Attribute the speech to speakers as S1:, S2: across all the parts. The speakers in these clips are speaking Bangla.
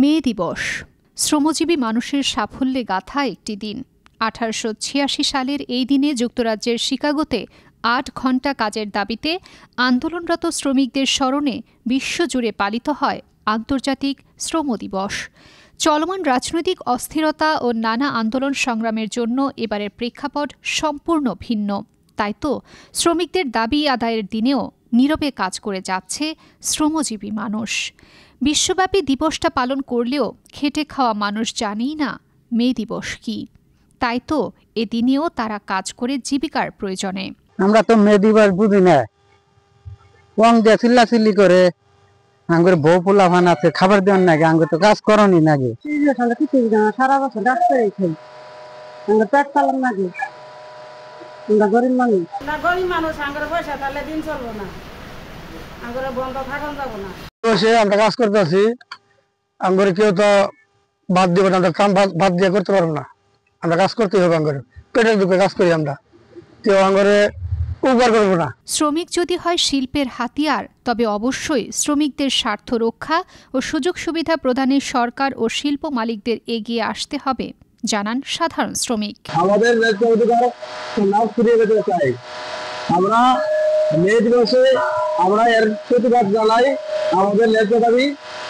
S1: মে দিবস শ্রমজীবী মানুষের সাফল্যে গাথা একটি দিন। 1886 সালের এই দিনে যুক্তরাজ্যের শিকাগোতে 8 ঘণ্টা কাজের দাবিতে আন্দোলনরত শ্রমিকদের স্মরণে বিশ্বজুড়ে পালিত হয় আন্তর্জাতিক শ্রম দিবস। চলমান রাজনৈতিক অস্থিরতা ও নানা আন্দোলন সংগ্রামের জন্য এবারের প্রেক্ষাপট সম্পূর্ণ ভিন্ন। তাই তো শ্রমিকদের দাবি আদায়ের দিনেও নীরবে কাজ করে যাচ্ছে শ্রমজীবী মানুষ। বিশ্বব্যাপী দিবসটা পালন করলেও খেটে খাওয়া মানুষ জানেই না মে দিবস কি। তাই তো এদিনেও তারা কাজ করে জীবিকার প্রয়োজনে।
S2: আমরা তো মে দিবস বুঝি না, ওয়াং দিয়ে চিল্লাচিল্লি করে আঙ্গুর বউ পোলা ভান আছে, খাবার দেওয়ার নাকি আঙ্গুর তো কাজ করনি নাকি। সারা বছর কাজ করে খাই, আঙ্গুর পেট চালান নাকি। আমরা গরিব মানুষ, আঙ্গুর পয়সা তাহলে দিন চলবো না, আঙ্গুর বন্ধ থাকুন যাবো না। আমরা কাজ করতে আছি, আঙ্গুর কেউ তো বাদ দিব না, আমরা কাম বাদ দিয়ে করতে পারবো না। আমরা কাজ করতে হবে, আঙ্গুর পেটের দুঃখে কাজ করি আমরা, কেউ আঙ্গুরে উপকার করবো না।
S1: শ্রমিক যদি হয় শিল্পের হাতিয়ার, তবে অবশ্যই শ্রমিকদের স্বার্থ রক্ষা ও সুযোগ সুবিধা প্রদানে সরকার ও শিল্প মালিকদের এগিয়ে আসতে হবে, জানান সাধারণ শ্রমিক।
S2: আমাদের আমরা মে দিবসে আমরা এর প্রতিবাদ জানাই। আমাদের ন্যায্য দাবি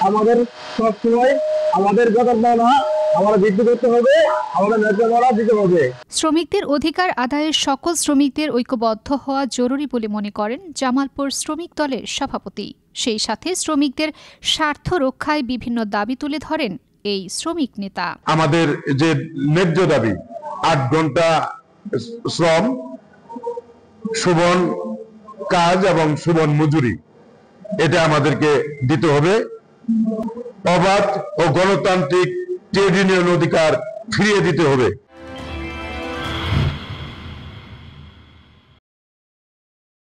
S2: আমাদের সবসময় আমাদের কথা না আমরা বৃদ্ধি করতে হবে, আমাদের ন্যায্য মূল্য দিতে হবে।
S1: শ্রমিকদের অধিকার আদায়ে সকল শ্রমিকদের ঐক্যবদ্ধ হওয়া জরুরি বলে মনে করেন জামালপুর শ্রমিক দলের সভাপতি। সেই সাথে শ্রমিকদের স্বার্থ রক্ষায় বিভিন্ন দাবি তুলে ধরেন এই শ্রমিক নেতা।
S3: আমাদের যে ন্যায্য দাবি 8 ঘন্টা শ্রম, সুবন কাজ এবং সুবন মজুরি, এটা আমাদেরকে দিতে হবে। অবাধ ও গণতান্ত্রিক ট্রেড ইউনিয়ন অধিকার ফিরিয়ে দিতে হবে।